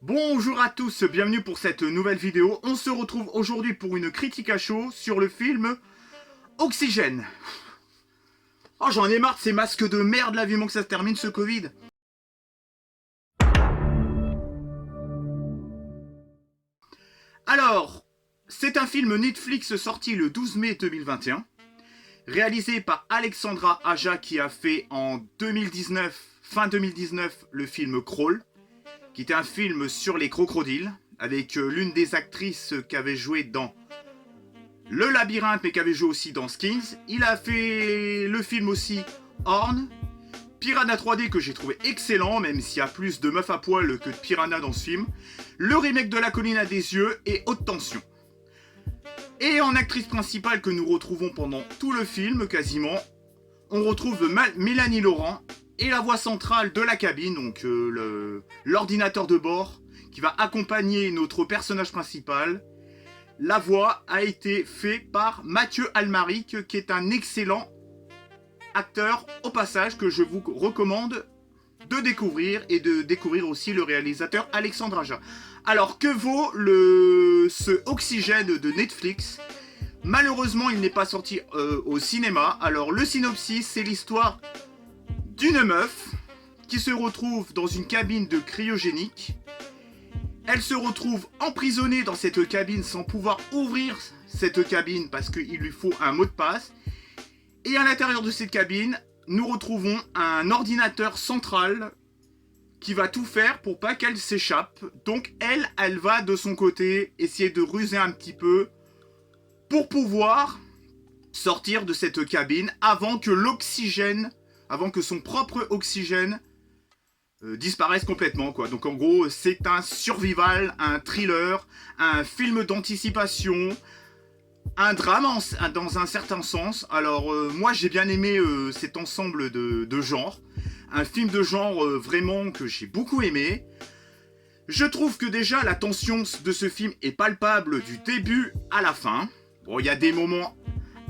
Bonjour à tous, bienvenue pour cette nouvelle vidéo. On se retrouve aujourd'hui pour une critique à chaud sur le film Oxygène. Oh, j'en ai marre de ces masques de merde là, vivement que ça se termine ce Covid. Alors, c'est un film Netflix sorti le 12 mai 2021, réalisé par Alexandra Aja qui a fait en 2019, fin 2019, le film Crawl, qui était un film sur les crocodiles, avec l'une des actrices qui avait joué dans Le Labyrinthe, mais qui avait joué aussi dans Skins. Il a fait le film aussi Horn, Piranha 3D que j'ai trouvé excellent, même s'il y a plus de meufs à poil que de piranha dans ce film, le remake de La Colline à des yeux et Haute Tension. Et en actrice principale que nous retrouvons pendant tout le film, quasiment, on retrouve Mélanie Laurent, et la voix centrale de la cabine, donc l'ordinateur de bord, qui va accompagner notre personnage principal. La voix a été faite par Mathieu Almaric, qui est un excellent acteur, au passage, que je vous recommande de découvrir, et de découvrir aussi le réalisateur Alexandre Aja. Alors, que vaut ce Oxygène de Netflix ? Malheureusement, il n'est pas sorti au cinéma. Alors, le synopsis, c'est l'histoire d'une meuf qui se retrouve dans une cabine de cryogénique. Elle se retrouve emprisonnée dans cette cabine sans pouvoir ouvrir cette cabine parce qu'il lui faut un mot de passe. Et à l'intérieur de cette cabine, nous retrouvons un ordinateur central qui va tout faire pour pas qu'elle s'échappe. Donc elle va de son côté essayer de ruser un petit peu pour pouvoir sortir de cette cabine avant que son propre oxygène disparaisse complètement, quoi. Donc en gros, c'est un survival, un thriller, un film d'anticipation, un drame dans un certain sens. Alors moi j'ai bien aimé cet ensemble de genres. Un film de genre vraiment que j'ai beaucoup aimé. Je trouve que déjà la tension de ce film est palpable du début à la fin. Bon, il y a des moments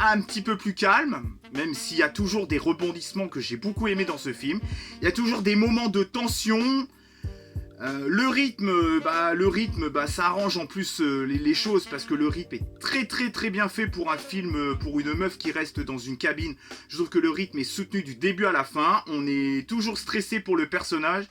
un petit peu plus calmes, même s'il y a toujours des rebondissements que j'ai beaucoup aimé dans ce film. Il y a toujours des moments de tension. Le rythme, ça arrange en plus les choses parce que le rythme est très très très bien fait pour un film, pour une meuf qui reste dans une cabine. Je trouve que le rythme est soutenu du début à la fin. On est toujours stressé pour le personnage,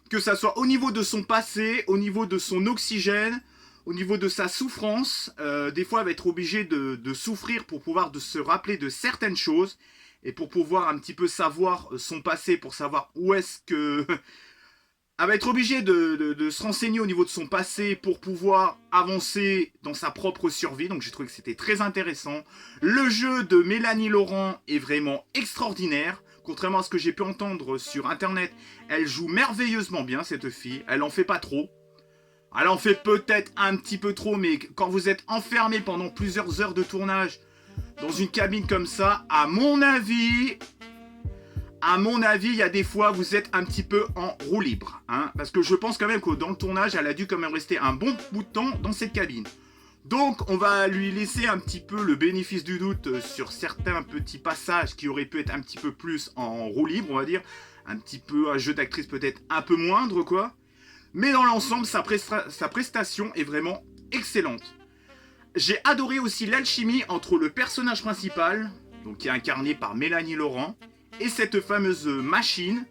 que ça soit au niveau de son passé, au niveau de son oxygène, au niveau de sa souffrance. Des fois elle va être obligée de souffrir pour pouvoir se rappeler de certaines choses et pour pouvoir un petit peu savoir son passé, pour savoir où est-ce que... Elle va être obligée de se renseigner au niveau de son passé pour pouvoir avancer dans sa propre survie. Donc j'ai trouvé que c'était très intéressant. Le jeu de Mélanie Laurent est vraiment extraordinaire. Contrairement à ce que j'ai pu entendre sur internet, elle joue merveilleusement bien cette fille. Elle en fait pas trop. Elle en fait peut-être un petit peu trop, mais quand vous êtes enfermé pendant plusieurs heures de tournage dans une cabine comme ça, à mon avis, il y a des fois, vous êtes un petit peu en roue libre. Hein, parce que je pense quand même que dans le tournage, elle a dû quand même rester un bon bout de temps dans cette cabine. Donc, on va lui laisser un petit peu le bénéfice du doute sur certains petits passages qui auraient pu être un petit peu plus en roue libre, on va dire. Un petit peu un jeu d'actrice peut-être un peu moindre, quoi. Mais dans l'ensemble, sa prestation est vraiment excellente. J'ai adoré aussi l'alchimie entre le personnage principal, donc qui est incarné par Mélanie Laurent, et cette fameuse machine.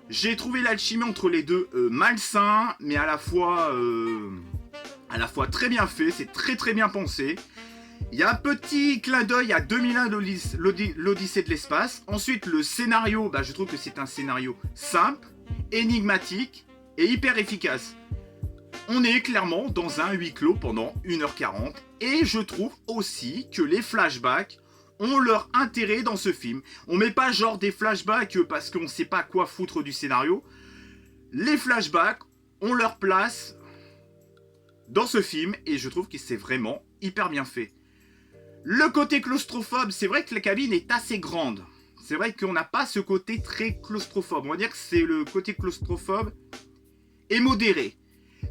J'ai trouvé l'alchimie entre les deux malsain, mais à la fois très bien fait. C'est très très bien pensé. Il y a un petit clin d'œil à 2001 l'Odyssée de l'espace. Ensuite, le scénario, je trouve que c'est un scénario simple, énigmatique et hyper efficace. On est clairement dans un huis clos pendant 1h40. Et je trouve aussi que les flashbacks ont leur intérêt dans ce film. On met pas genre des flashbacks parce qu'on sait pas quoi foutre du scénario. Les flashbacks ont leur place dans ce film et je trouve que c'est vraiment hyper bien fait. Le côté claustrophobe, c'est vrai que la cabine est assez grande. C'est vrai qu'on n'a pas ce côté très claustrophobe. On va dire que c'est le côté claustrophobe est modéré.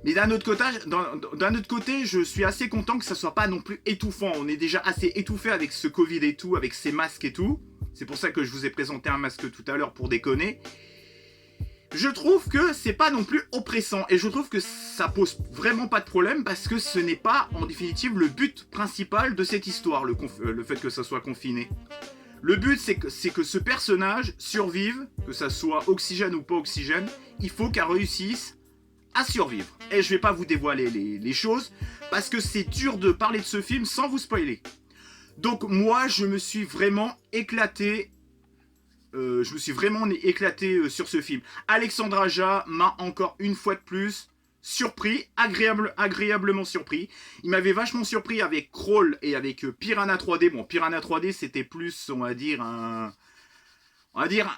Mais d'un autre côté, je suis assez content que ça soit pas non plus étouffant. On est déjà assez étouffé avec ce Covid et tout, avec ces masques et tout. C'est pour ça que je vous ai présenté un masque tout à l'heure pour déconner. Je trouve que c'est pas non plus oppressant et je trouve que ça pose vraiment pas de problème parce que ce n'est pas en définitive le but principal de cette histoire, le fait que ça soit confiné. Le but c'est que ce personnage survive, que ça soit oxygène ou pas oxygène, il faut qu'elle réussisse à survivre. Et je vais pas vous dévoiler les choses parce que c'est dur de parler de ce film sans vous spoiler. Donc moi je me suis vraiment éclaté. Sur ce film. Alexandre Aja m'a encore une fois de plus surpris, agréablement surpris. Il m'avait vachement surpris avec Crawl et avec Piranha 3D. Bon, Piranha 3D c'était plus, on va dire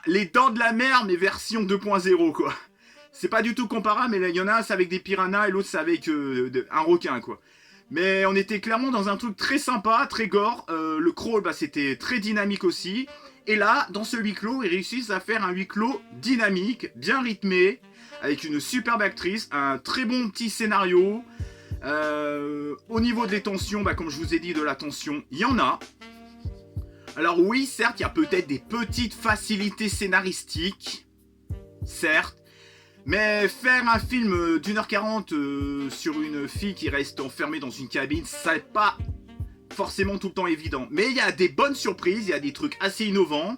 les dents de la mer mais version 2.0 quoi. C'est pas du tout comparable, mais là il y en a un c'est avec des piranhas et l'autre c'est avec un requin quoi. Mais on était clairement dans un truc très sympa, très gore. Le Crawl bah, c'était très dynamique aussi. Et là, dans ce huis clos, ils réussissent à faire un huis clos dynamique, bien rythmé, avec une superbe actrice, un très bon petit scénario. Au niveau des tensions, bah, comme je vous ai dit, de la tension, il y en a. Alors oui, certes, il y a peut-être des petites facilités scénaristiques, certes. Mais faire un film d'1h40 sur une fille qui reste enfermée dans une cabine, ça n'est pas forcément tout le temps évident. Mais il y a des bonnes surprises, il y a des trucs assez innovants,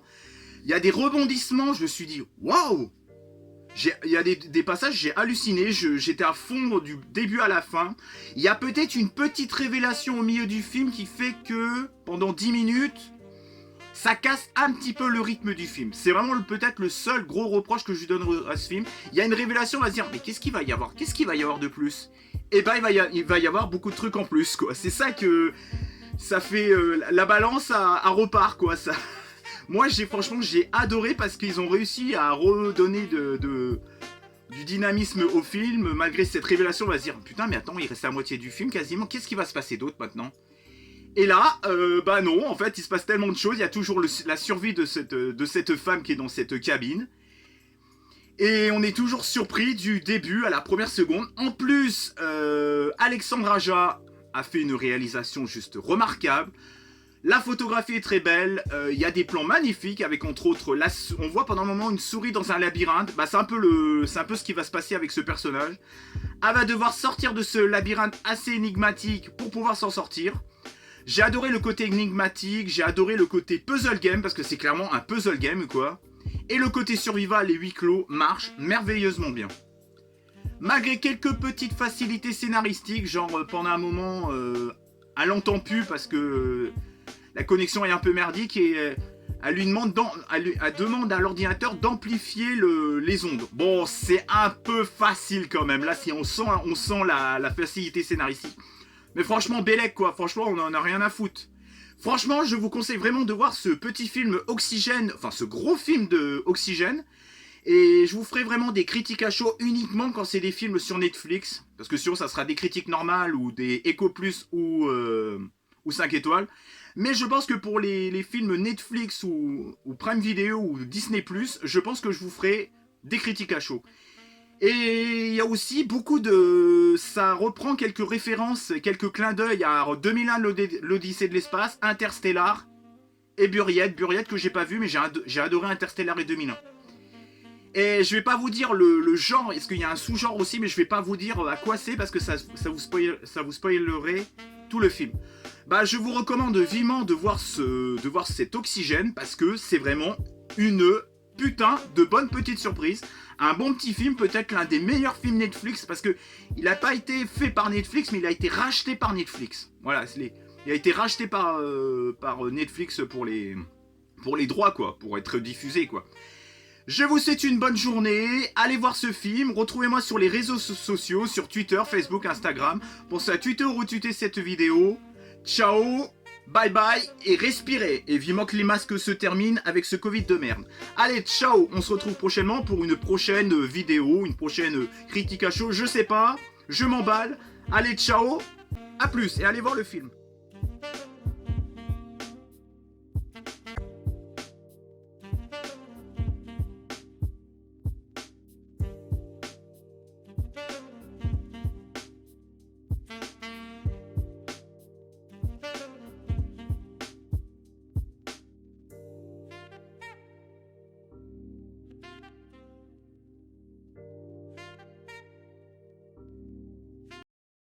il y a des rebondissements, je me suis dit waouh. Il y a des passages, j'ai halluciné, j'étais à fond du début à la fin. Il y a peut-être une petite révélation au milieu du film qui fait que pendant 10 minutes, ça casse un petit peu le rythme du film. C'est vraiment peut-être le seul gros reproche que je lui donne à ce film. Il y a une révélation, on va se dire, mais qu'est-ce qu'il va y avoir? Qu'est-ce qu'il va y avoir de plus? Et ben il va y avoir beaucoup de trucs en plus, quoi. C'est ça que ça fait la balance à repart, quoi. Ça... Moi, franchement, j'ai adoré parce qu'ils ont réussi à redonner du dynamisme au film. Malgré cette révélation, on va se dire, putain, mais attends, il reste la moitié du film quasiment. Qu'est-ce qui va se passer d'autre maintenant? Et là, bah non, en fait, il se passe tellement de choses. Il y a toujours la survie de cette femme qui est dans cette cabine. Et on est toujours surpris du début à la première seconde. En plus, Alexandre Aja a fait une réalisation juste remarquable. La photographie est très belle. Il y a des plans magnifiques avec entre autres, on voit pendant un moment une souris dans un labyrinthe. Bah, c'est un peu ce qui va se passer avec ce personnage. Elle va devoir sortir de ce labyrinthe assez énigmatique pour pouvoir s'en sortir. J'ai adoré le côté énigmatique, j'ai adoré le côté puzzle game, parce que c'est clairement un puzzle game, quoi. Et le côté survival et huis clos marche merveilleusement bien. Malgré quelques petites facilités scénaristiques, genre pendant un moment, elle n'entend plus parce que la connexion est un peu merdique et elle demande à l'ordinateur d'amplifier les ondes. Bon, c'est un peu facile quand même, là si on sent la facilité scénaristique. Mais franchement, Bélec quoi, franchement on en a rien à foutre. Franchement, je vous conseille vraiment de voir ce petit film Oxygène, enfin ce gros film de Oxygène. Et je vous ferai vraiment des critiques à chaud uniquement quand c'est des films sur Netflix. Parce que sinon ça sera des critiques normales ou des Echo Plus ou 5 étoiles. Mais je pense que pour les films Netflix ou Prime Video ou Disney Plus, je pense que je vous ferai des critiques à chaud. Et il y a aussi beaucoup de... Ça reprend quelques références, quelques clins d'œil à 2001, l'Odyssée de l'espace, Interstellar et Buried que j'ai pas vu, mais j'ai adoré Interstellar et 2001. Et je vais pas vous dire le genre, est-ce qu'il y a un sous-genre aussi, mais je vais pas vous dire à quoi c'est parce que ça vous spoilerait tout le film. Bah je vous recommande vivement de voir cet Oxygène parce que c'est vraiment une putain de bonne petite surprise. Un bon petit film, peut-être l'un des meilleurs films Netflix, parce que il n'a pas été fait par Netflix, mais il a été racheté par Netflix. Voilà, il a été racheté par Netflix pour les droits, quoi, pour être diffusé, quoi. Je vous souhaite une bonne journée, allez voir ce film, retrouvez-moi sur les réseaux sociaux, sur Twitter, Facebook, Instagram. Pensez à Twitter ou retweeter cette vidéo. Ciao, bye bye et respirez. Et vivement que les masques se terminent avec ce Covid de merde. Allez, ciao, on se retrouve prochainement pour une prochaine vidéo, une prochaine critique à chaud, je sais pas, je m'emballe. Allez, ciao, à plus et allez voir le film.